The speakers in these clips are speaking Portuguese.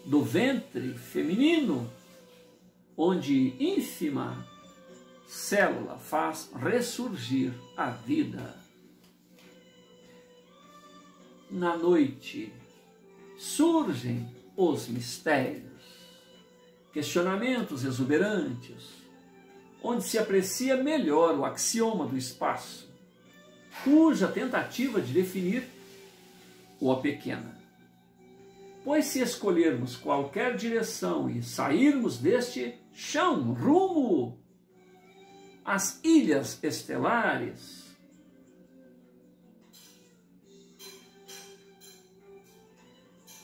do ventre feminino, onde ínfima célula faz ressurgir a vida. Na noite surgem os mistérios, questionamentos exuberantes, onde se aprecia melhor o axioma do espaço, cuja tentativa de definir o apequena. Pois se escolhermos qualquer direção e sairmos deste chão rumo às ilhas estelares,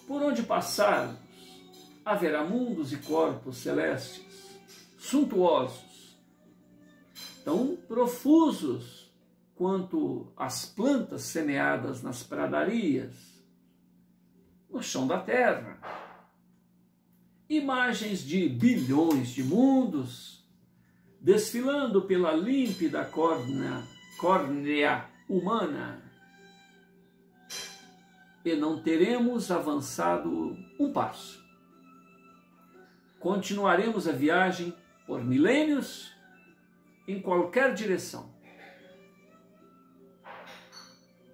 por onde passarmos, haverá mundos e corpos celestes suntuosos, tão profusos quanto as plantas semeadas nas pradarias, no chão da terra. Imagens de bilhões de mundos desfilando pela límpida córnea humana. E não teremos avançado um passo. Continuaremos a viagem por milênios em qualquer direção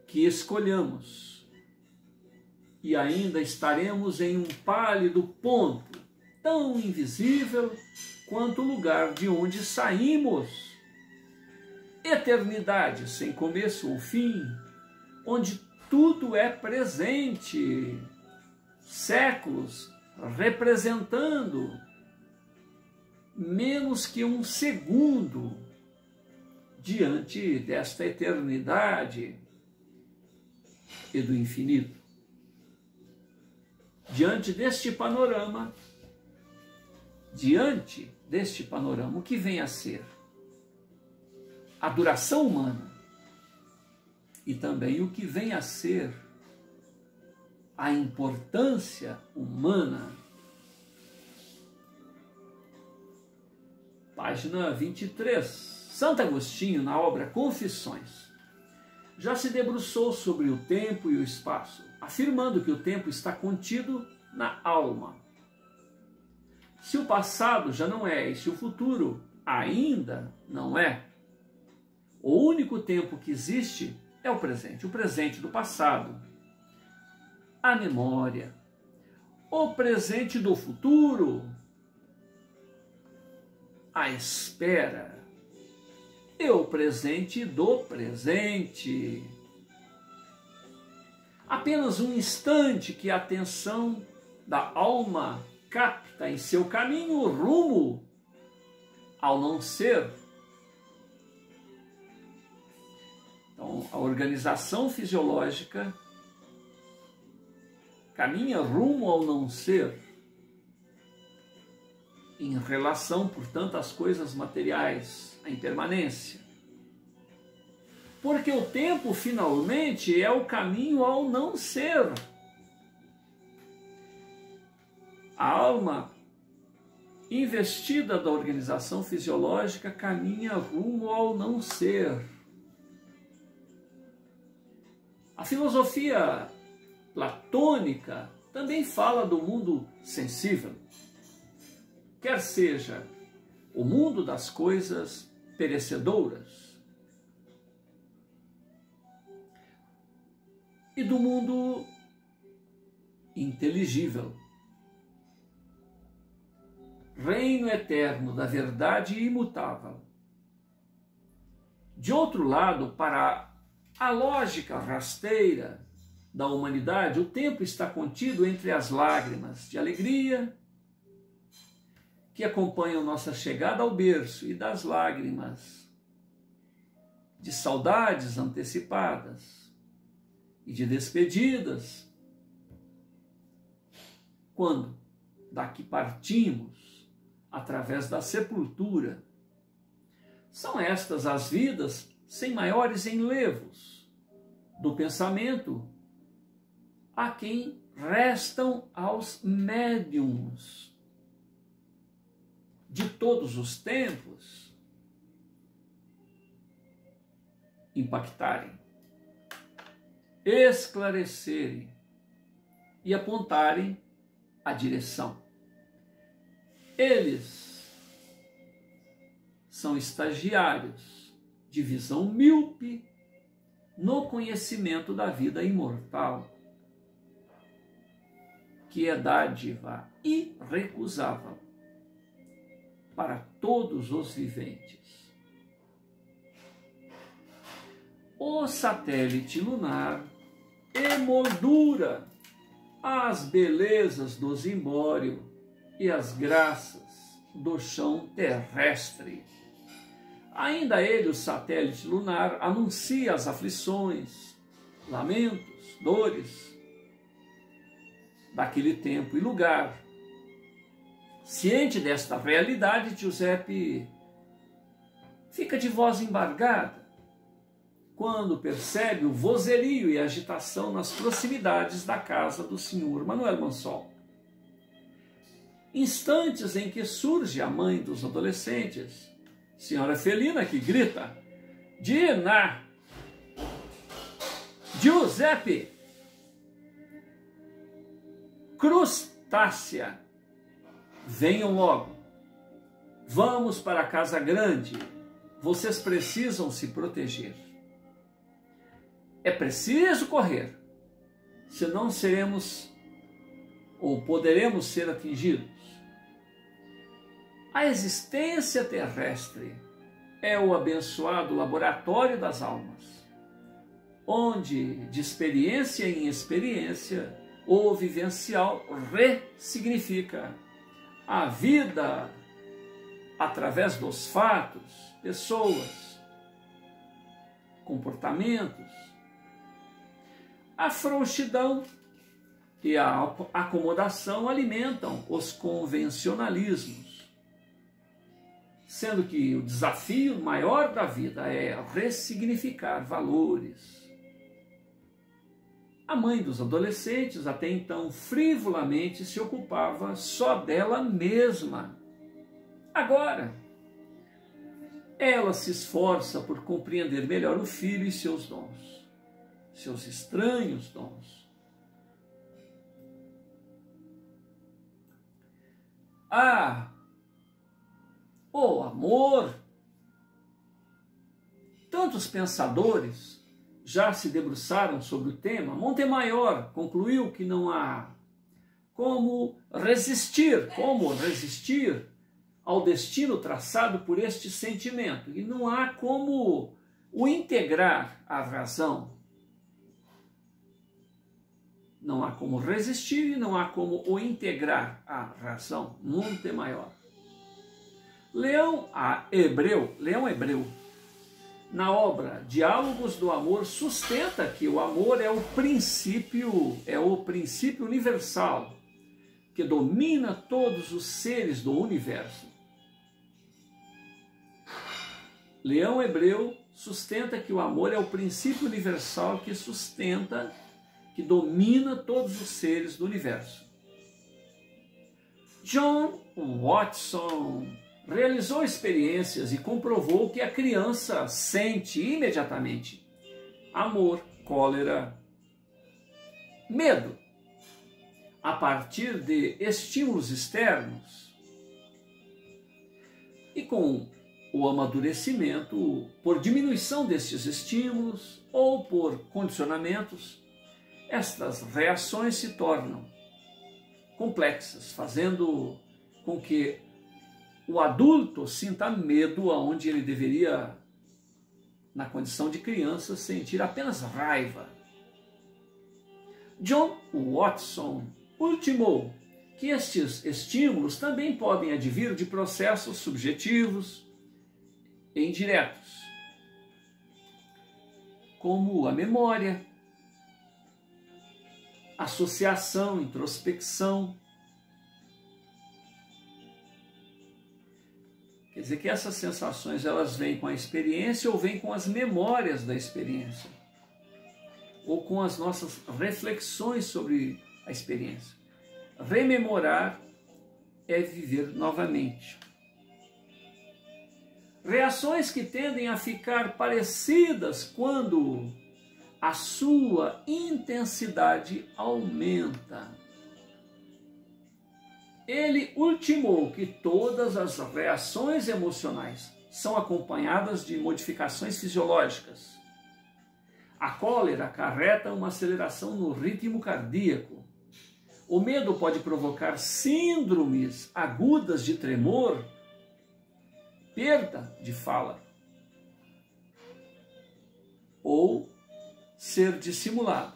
que escolhamos, e ainda estaremos em um pálido ponto, tão invisível quanto o lugar de onde saímos. Eternidade sem começo ou fim, onde tudo é presente, séculos representando menos que um segundo diante desta eternidade e do infinito. Diante deste panorama, o que vem a ser a duração humana e também o que vem a ser a importância humana. Página 23. Santo Agostinho, na obra Confissões, já se debruçou sobre o tempo e o espaço, afirmando que o tempo está contido na alma. Se o passado já não é e se o futuro ainda não é, o único tempo que existe é o presente do passado, a memória, o presente do futuro, a espera e o presente do presente. Apenas um instante que a atenção da alma capta em seu caminho rumo ao não ser. Então, a organização fisiológica caminha rumo ao não ser, em relação, portanto, às coisas materiais, à impermanência. Porque o tempo, finalmente, é o caminho ao não ser. A alma, investida da organização fisiológica, caminha rumo ao não ser. A filosofia platônica também fala do mundo sensível, quer seja o mundo das coisas perecedouras e do mundo inteligível, reino eterno da verdade imutável. De outro lado, para a lógica rasteira da humanidade, o tempo está contido entre as lágrimas de alegria que acompanham nossa chegada ao berço e das lágrimas de saudades antecipadas e de despedidas, quando daqui partimos através da sepultura. São estas as vidas sem maiores enlevos do pensamento a quem restam aos médiuns de todos os tempos impactarem, esclarecerem e apontarem a direção. Eles são estagiários de visão míope no conhecimento da vida imortal, que é dádiva irrecusável para todos os viventes. O satélite lunar emoldura as belezas do zimbório e as graças do chão terrestre. Ainda ele, o satélite lunar, anuncia as aflições, lamentos, dores daquele tempo e lugar. Ciente desta realidade, Giuseppe fica de voz embargada quando percebe o vozerio e agitação nas proximidades da casa do senhor Manuel Mansol. Instantes em que surge a mãe dos adolescentes, senhora Felina, que grita: Dina! Giuseppe! Crustácea! Venham logo! Vamos para a casa grande! Vocês precisam se proteger. É preciso correr, senão seremos ou poderemos ser atingidos. A existência terrestre é o abençoado laboratório das almas, onde, de experiência em experiência, o vivencial ressignifica a vida através dos fatos, pessoas, comportamentos. A frouxidão e a acomodação alimentam os convencionalismos, sendo que o desafio maior da vida é ressignificar valores. A mãe dos adolescentes, até então frivolamente, se ocupava só dela mesma. Agora, ela se esforça por compreender melhor o filho e seus dons, seus estranhos dons. O amor. Tantos pensadores já se debruçaram sobre o tema. Montemayor concluiu que não há como resistir ao destino traçado por este sentimento, e não há como o integrar à razão. Não há como resistir e não há como o integrar à razão. Montemayor. Leão Hebreu, na obra Diálogos do Amor, sustenta que o amor é o princípio universal que domina todos os seres do universo. Leão Hebreu sustenta que o amor é o princípio universal que domina todos os seres do universo. John Watson realizou experiências e comprovou que a criança sente imediatamente amor, cólera, medo, a partir de estímulos externos. E com o amadurecimento, por diminuição destes estímulos ou por condicionamentos, estas reações se tornam complexas, fazendo com que o adulto sinta medo onde ele deveria, na condição de criança, sentir apenas raiva. John Watson ultimou que estes estímulos também podem advir de processos subjetivos e indiretos, como a memória, associação, introspecção. Quer dizer que essas sensações, elas vêm com a experiência ou vêm com as memórias da experiência, ou com as nossas reflexões sobre a experiência. Rememorar é viver novamente. Reações que tendem a ficar parecidas quando a sua intensidade aumenta. Ele ultimou que todas as reações emocionais são acompanhadas de modificações fisiológicas. A cólera acarreta uma aceleração no ritmo cardíaco. O medo pode provocar síndromes agudas de tremor, perda de fala, ou ser dissimulado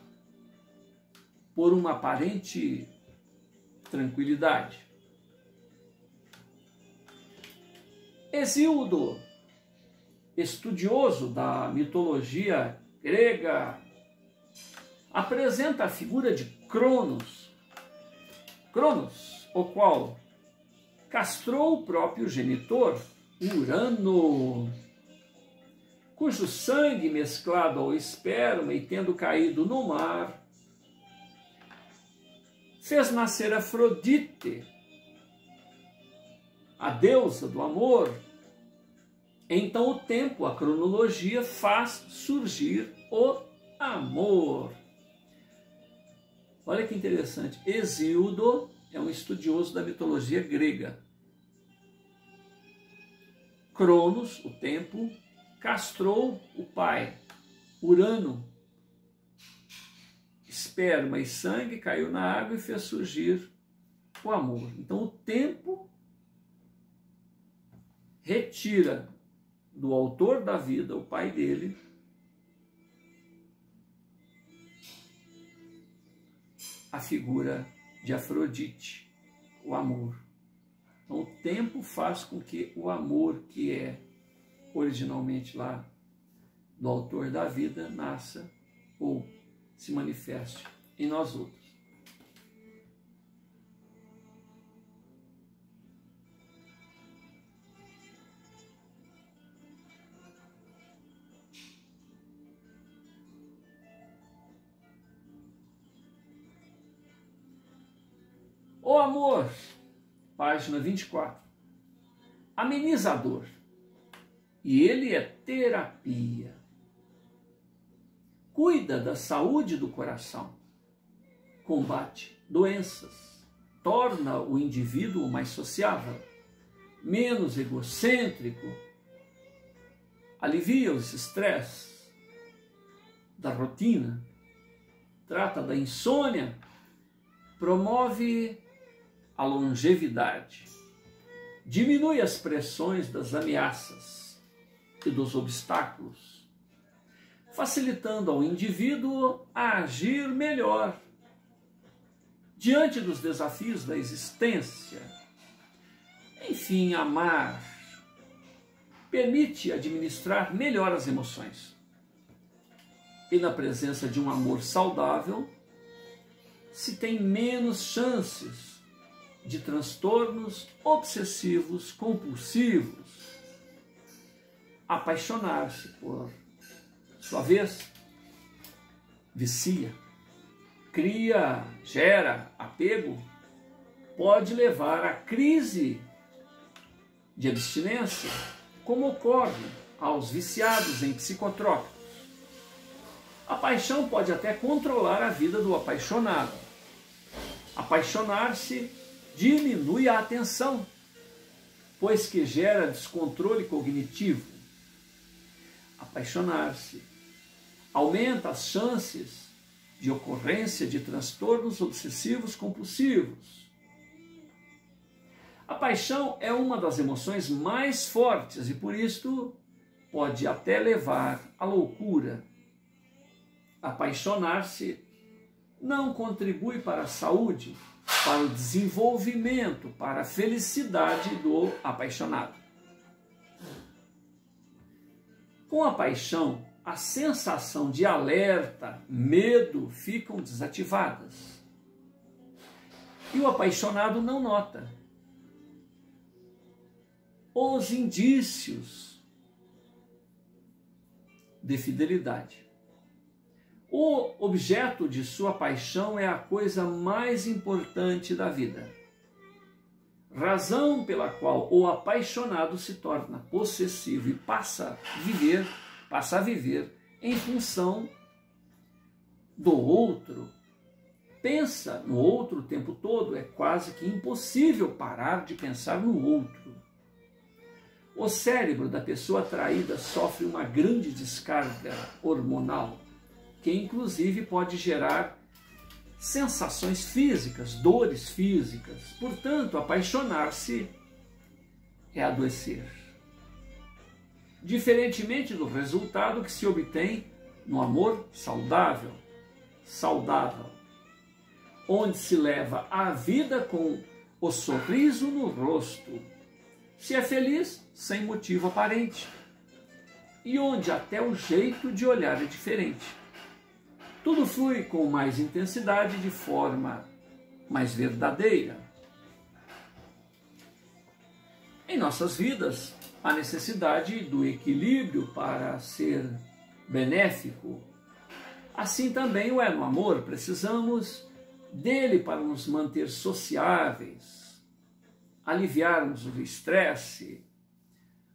por uma aparente tranquilidade. Hesíodo, estudioso da mitologia grega, apresenta a figura de Cronos, o qual castrou o próprio genitor, Urano, cujo sangue mesclado ao esperma e tendo caído no mar, fez nascer Afrodite, a deusa do amor. Então o tempo, a cronologia, faz surgir o amor. Olha que interessante. Hesíodo é um estudioso da mitologia grega. Cronos, o tempo, castrou o pai, Urano. Esperma e sangue caiu na água e fez surgir o amor. Então o tempo retira do autor da vida, o pai dele, a figura de Afrodite, o amor. Então o tempo faz com que o amor, que é originalmente lá do autor da vida, nasça ou se manifeste em nós outros. O amor, página 24, amenizador, e ele é terapia. Cuida da saúde do coração, combate doenças, torna o indivíduo mais sociável, menos egocêntrico, alivia os estresses da rotina, trata da insônia, promove a longevidade, diminui as pressões das ameaças e dos obstáculos, facilitando ao indivíduo a agir melhor diante dos desafios da existência. Enfim, amar permite administrar melhor as emoções. E na presença de um amor saudável, se tem menos chances de transtornos obsessivos compulsivos. Apaixonar-se, por sua vez, vicia, cria, gera apego, pode levar à crise de abstinência, como ocorre aos viciados em psicotrópicos. A paixão pode até controlar a vida do apaixonado. Apaixonar-se diminui a atenção, pois que gera descontrole cognitivo. Apaixonar-se aumenta as chances de ocorrência de transtornos obsessivos compulsivos. A paixão é uma das emoções mais fortes e por isso pode até levar à loucura. Apaixonar-se não contribui para a saúde, para o desenvolvimento, para a felicidade do apaixonado. Com a paixão, a sensação de alerta, medo ficam desativadas. E o apaixonado não nota os indícios de fidelidade. O objeto de sua paixão é a coisa mais importante da vida, razão pela qual o apaixonado se torna possessivo e passa a viver em função do outro, pensa no outro o tempo todo, é quase que impossível parar de pensar no outro. O cérebro da pessoa traída sofre uma grande descarga hormonal, que inclusive pode gerar sensações físicas, dores físicas. Portanto, apaixonar-se é adoecer. Diferentemente do resultado que se obtém no amor saudável, onde se leva a vida com o sorriso no rosto, se é feliz sem motivo aparente, e onde até o jeito de olhar é diferente. Tudo flui com mais intensidade, de forma mais verdadeira. Em nossas vidas, há necessidade do equilíbrio para ser benéfico. Assim também o é no amor, precisamos dele para nos manter sociáveis, aliviarmos o estresse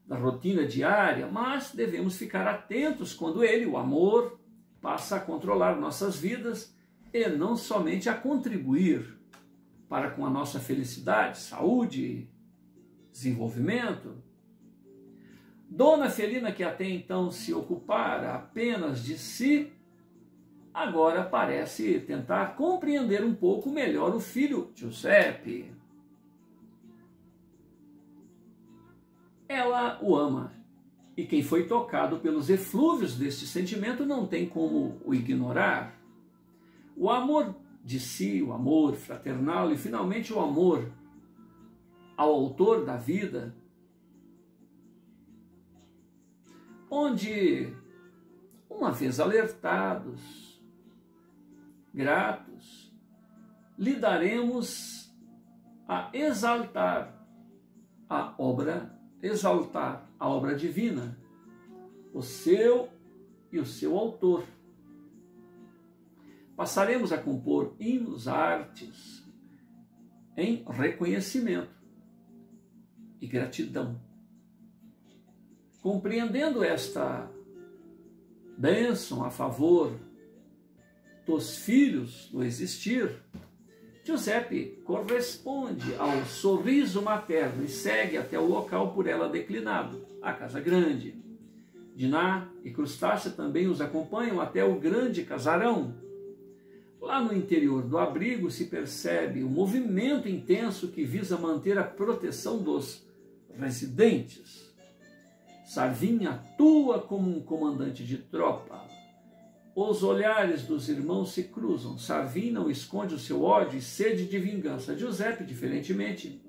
da rotina diária, mas devemos ficar atentos quando ele, o amor, passa a controlar nossas vidas e não somente a contribuir para com a nossa felicidade, saúde, desenvolvimento. Dona Felina, que até então se ocupara apenas de si, agora parece tentar compreender um pouco melhor o filho Giuseppe. Ela o ama, e quem foi tocado pelos eflúvios deste sentimento não tem como o ignorar. O amor de si, o amor fraternal e finalmente o amor ao autor da vida, onde, uma vez alertados, gratos, lidaremos a exaltar a obra divina, o seu e o seu autor. Passaremos a compor hinos, artes, em reconhecimento e gratidão. Compreendendo esta bênção a favor dos filhos do existir, Giuseppe corresponde ao sorriso materno e segue até o local por ela declinado, a casa grande. Diná e Crustácea também os acompanham até o grande casarão. Lá no interior do abrigo se percebe o movimento intenso que visa manter a proteção dos residentes. Sarvin atua como um comandante de tropa. Os olhares dos irmãos se cruzam. Sarvin não esconde o seu ódio e sede de vingança. Giuseppe, diferentemente,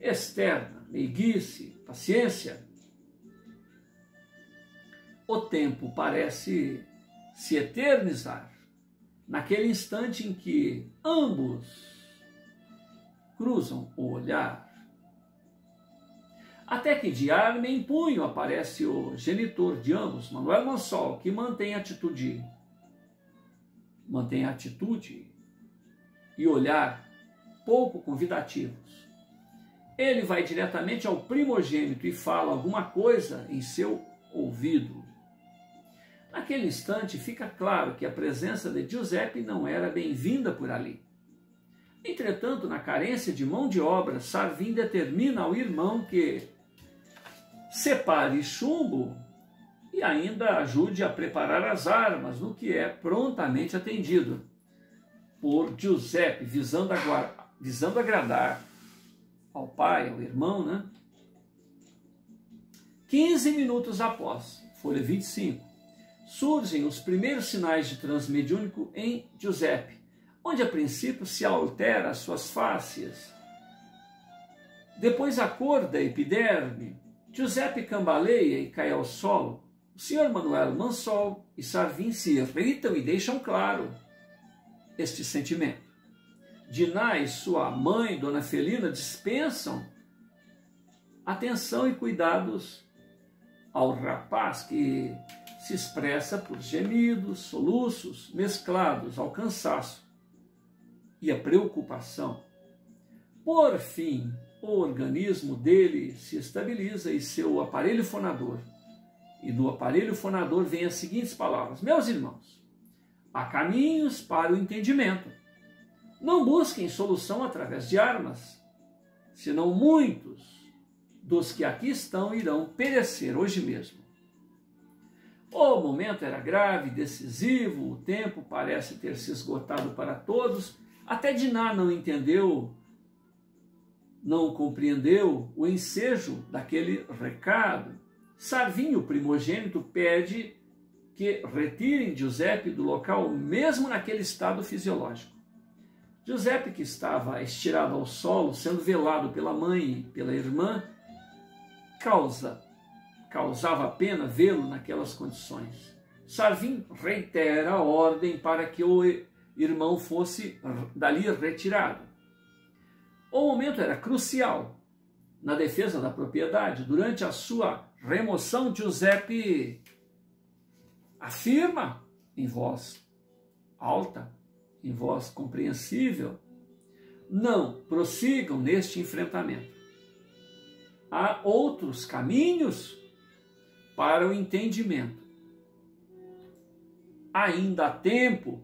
externa meiguice, paciência. O tempo parece se eternizar naquele instante em que ambos cruzam o olhar. Até que de arma em punho aparece o genitor de ambos, Manuel Mansol, que mantém atitude e olhar pouco convidativos. Ele vai diretamente ao primogênito e fala alguma coisa em seu ouvido. Naquele instante fica claro que a presença de Giuseppe não era bem-vinda por ali. Entretanto, na carência de mão de obra, Sarvin determina ao irmão que separe chumbo e ainda ajude a preparar as armas, no que é prontamente atendido por Giuseppe, visando agradar ao pai, ao irmão, né? 15 minutos após, folha 25, surgem os primeiros sinais de transe mediúnico em Giuseppe, onde a princípio se altera as suas fáscias. Depois a cor da epiderme, Giuseppe cambaleia e cai ao solo. O senhor Manuel Mansol e Sarvin se irritam e deixam claro este sentimento. Diná e sua mãe, Dona Felina, dispensam atenção e cuidados ao rapaz, que se expressa por gemidos, soluços, mesclados ao cansaço e a preocupação. Por fim, o organismo dele se estabiliza e seu aparelho fonador. E do aparelho fonador vem as seguintes palavras: meus irmãos, há caminhos para o entendimento. Não busquem solução através de armas, senão muitos dos que aqui estão irão perecer hoje mesmo. O momento era grave, decisivo, o tempo parece ter se esgotado para todos. Até Diná não entendeu, não compreendeu o ensejo daquele recado. Sarvinho, primogênito, pede que retirem Giuseppe do local, mesmo naquele estado fisiológico. Giuseppe, que estava estirado ao solo, sendo velado pela mãe e pela irmã, causava pena vê-lo naquelas condições. Sarvinho reitera a ordem para que o irmão fosse dali retirado. O momento era crucial na defesa da propriedade. Durante a sua remoção, Giuseppe afirma em voz alta, em voz compreensível: não prossigam neste enfrentamento. Há outros caminhos para o entendimento. Ainda há tempo.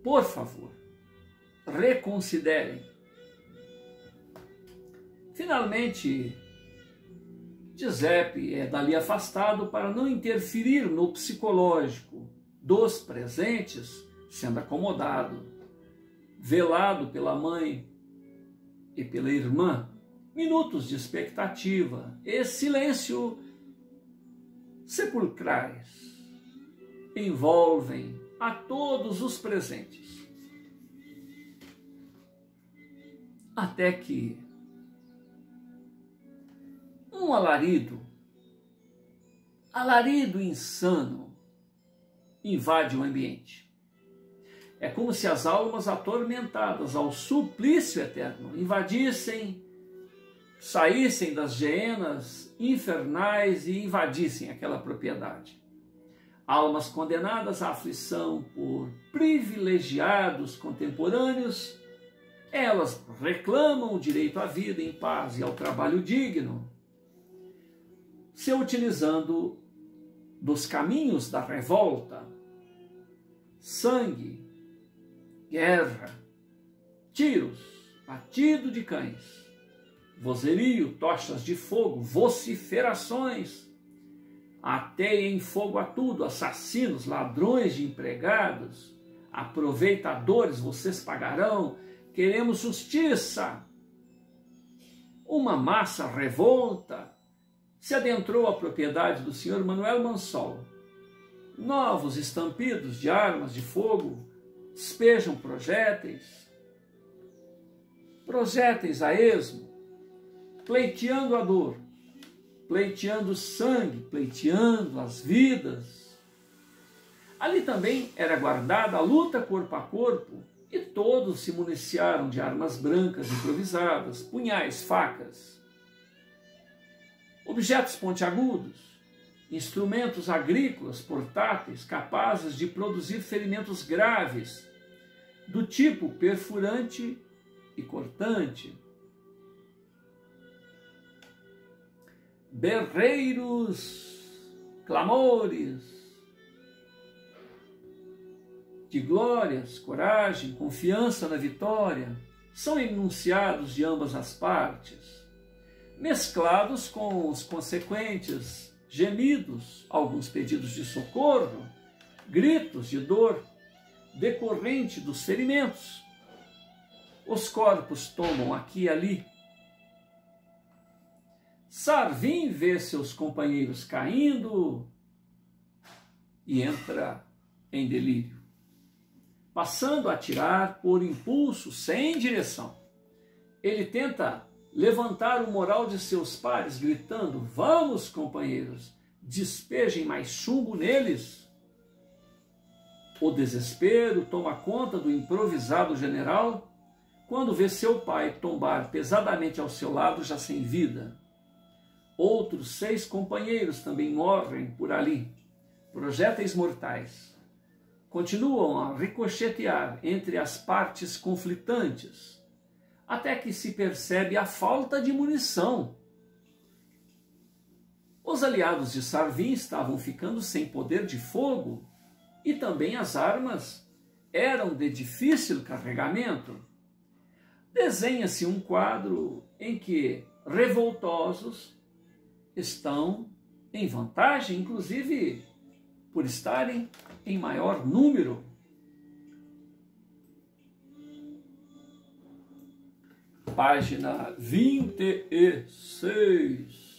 Por favor, reconsiderem. Finalmente, Giuseppe é dali afastado para não interferir no psicológico dos presentes, sendo acomodado, velado pela mãe e pela irmã. Minutos de expectativa e silêncio sepulcrais envolvem a todos os presentes. Até que um alarido insano, invade o ambiente. É como se as almas atormentadas ao suplício eterno saíssem das geenas infernais e invadissem aquela propriedade. Almas condenadas à aflição por privilegiados contemporâneos, elas reclamam o direito à vida em paz e ao trabalho digno, se utilizando dos caminhos da revolta, sangue, guerra, tiros, batido de cães, vozerio, tochas de fogo, vociferações, ateiem fogo a tudo, assassinos, ladrões de empregados, aproveitadores, vocês pagarão, queremos justiça. Uma massa revolta se adentrou à propriedade do senhor Manuel Mansol. Novos estampidos de armas de fogo despejam projéteis a esmo, pleiteando a dor, pleiteando o sangue, pleiteando as vidas. Ali também era guardada a luta corpo a corpo e todos se municiaram de armas brancas improvisadas, punhais, facas, objetos pontiagudos, instrumentos agrícolas portáteis capazes de produzir ferimentos graves do tipo perfurante e cortante. Berreiros, clamores de glórias, coragem, confiança na vitória são enunciados de ambas as partes, mesclados com os consequentes gemidos, alguns pedidos de socorro, gritos de dor decorrente dos ferimentos. Os corpos tombam aqui e ali. Sarvin vê seus companheiros caindo e entra em delírio, passando a atirar por impulso, sem direção. Ele tenta levantar o moral de seus pares, gritando: vamos, companheiros, despejem mais chumbo neles. O desespero toma conta do improvisado general quando vê seu pai tombar pesadamente ao seu lado, já sem vida. Outros 6 companheiros também morrem por ali. Projéteis mortais continuam a ricochetear entre as partes conflitantes, até que se percebe a falta de munição. Os aliados de Sarvin estavam ficando sem poder de fogo e também as armas eram de difícil carregamento, desenha-se um quadro em que revoltosos estão em vantagem, inclusive por estarem em maior número. Página 26.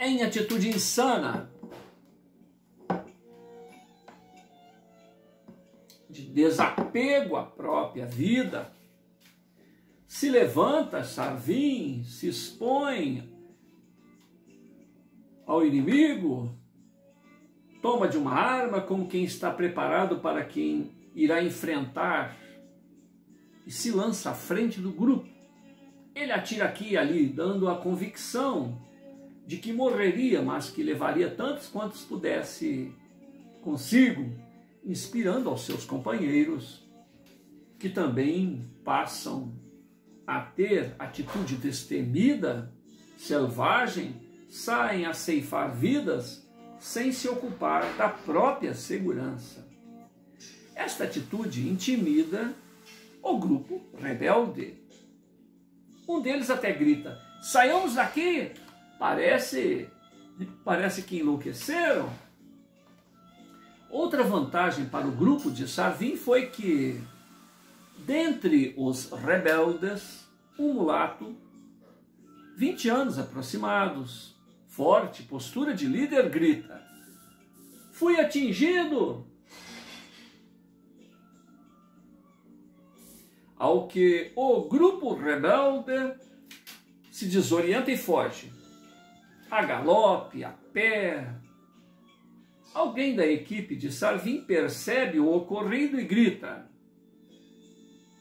Em atitude insana de desapego à própria vida, se levanta Sarvin, se expõe ao inimigo, toma de uma arma como quem está preparado para quem irá enfrentar e se lança à frente do grupo. Ele atira aqui e ali, dando a convicção de que morreria, mas que levaria tantos quantos pudesse consigo, inspirando aos seus companheiros, que também passam a ter atitude destemida, selvagem, saem a ceifar vidas sem se ocupar da própria segurança. Esta atitude intimida o grupo rebelde. Um deles até grita: "Saiamos daqui! Parece que enlouqueceram." Outra vantagem para o grupo de Sarvin foi que, dentre os rebeldes, um mulato, 20 anos aproximados, forte, postura de líder, grita: "Fui atingido!" Ao que o grupo rebelde se desorienta e foge, a galope, a pé. Alguém da equipe de Sarvin percebe o ocorrido e grita,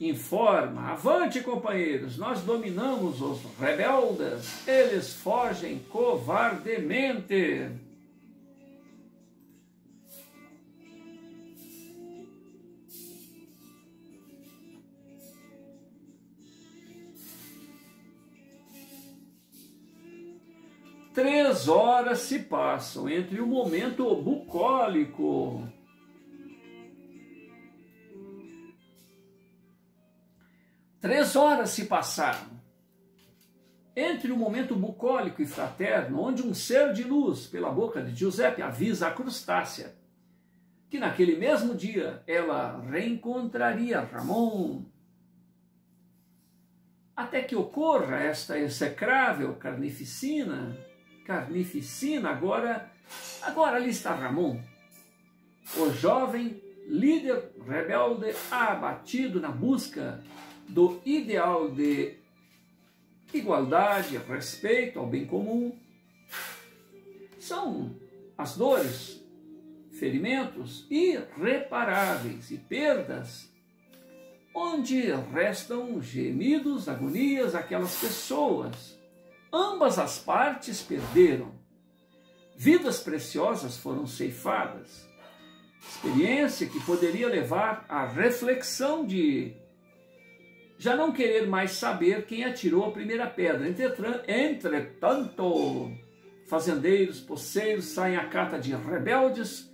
informa: "Avante, companheiros, nós dominamos os rebeldes, eles fogem covardemente." Três horas se passam entre o momento bucólico Três horas se passaram entre o momento bucólico e fraterno, onde um ser de luz, pela boca de Giuseppe, avisa a crustácea que naquele mesmo dia ela reencontraria Ramon, até que ocorra esta execrável carnificina, agora ali está Ramon, o jovem líder rebelde abatido na busca do ideal de igualdade, respeito ao bem comum. São as dores, ferimentos irreparáveis e perdas, onde restam gemidos, agonias, aquelas pessoas. Ambas as partes perderam. Vidas preciosas foram ceifadas. Experiência que poderia levar à reflexão de já não querer mais saber quem atirou a primeira pedra. Entretanto, fazendeiros, poceiros saem à cata de rebeldes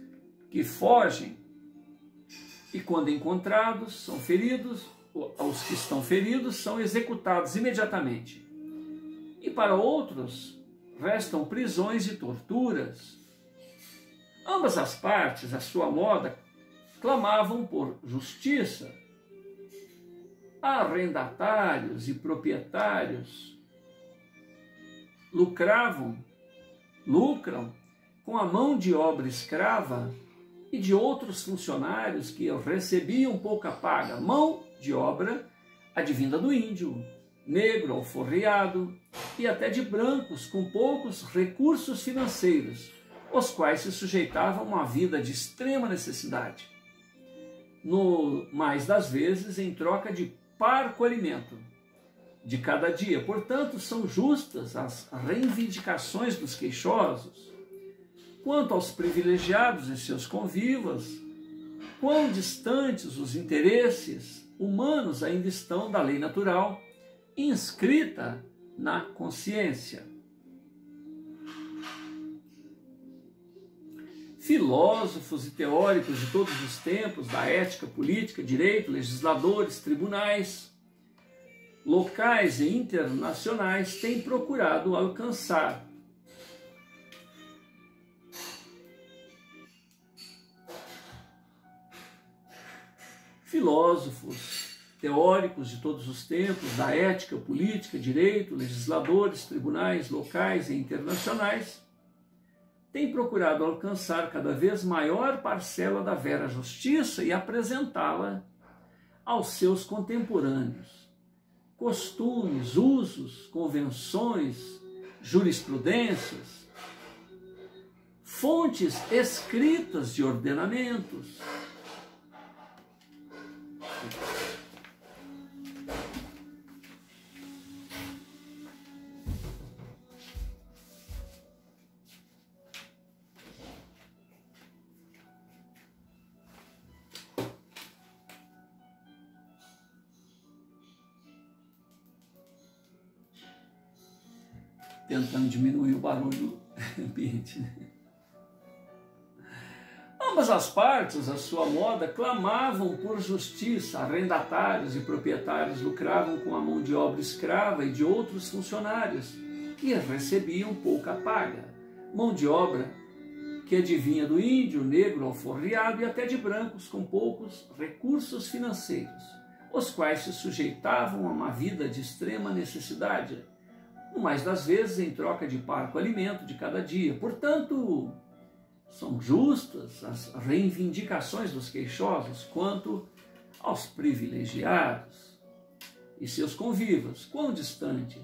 que fogem. E quando encontrados, são feridos, os que estão feridos são executados imediatamente. E para outros, restam prisões e torturas. Ambas as partes, à sua moda, clamavam por justiça. Arrendatários e proprietários lucram com a mão de obra escrava e de outros funcionários que recebiam pouca paga, mão de obra advinda do índio, negro alforriado e até de brancos com poucos recursos financeiros, os quais se sujeitavam a uma vida de extrema necessidade, no mais das vezes em troca de parco alimento de cada dia. Portanto, são justas as reivindicações dos queixosos. Quanto aos privilegiados e seus convivas, quão distantes os interesses humanos ainda estão da lei natural inscrita na consciência. filósofos e teóricos de todos os tempos, da ética, política, direito, legisladores, tribunais, locais e internacionais, têm procurado alcançar filósofos, teóricos de todos os tempos, da ética, política, direito, legisladores, tribunais, locais e internacionais, têm procurado alcançar cada vez maior parcela da vera justiça e apresentá-la aos seus contemporâneos. Costumes, usos, convenções, jurisprudências, fontes escritas de ordenamentos, tentando diminuir o barulho ambiente. Ambas as partes, à sua moda, clamavam por justiça. Arrendatários e proprietários lucravam com a mão de obra escrava e de outros funcionários e recebiam pouca paga. Mão de obra que adivinha do índio, negro, alforriado e até de brancos com poucos recursos financeiros, os quais se sujeitavam a uma vida de extrema necessidade, no mais das vezes em troca de parco alimento de cada dia. Portanto, são justas as reivindicações dos queixosos quanto aos privilegiados e seus convivas. Quão distante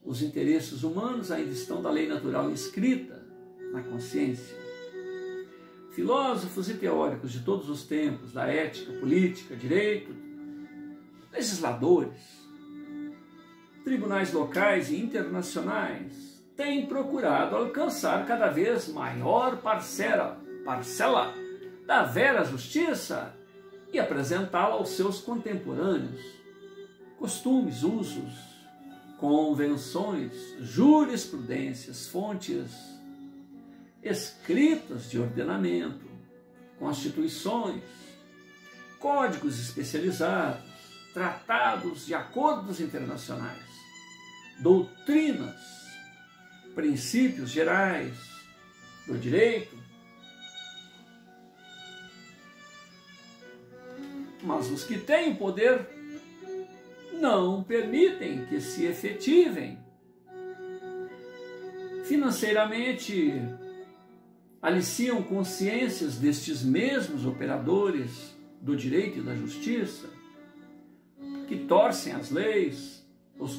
os interesses humanos ainda estão da lei natural inscrita na consciência. Filósofos e teóricos de todos os tempos, da ética, política, direito, legisladores, tribunais locais e internacionais têm procurado alcançar cada vez maior parcela da vera justiça e apresentá-la aos seus contemporâneos. Costumes, usos, convenções, jurisprudências, fontes escritas de ordenamento, constituições, códigos especializados, tratados de acordos internacionais, doutrinas, princípios gerais do direito, mas os que têm poder não permitem que se efetivem. Financeiramente, aliciam consciências destes mesmos operadores do direito e da justiça, que torcem as leis, os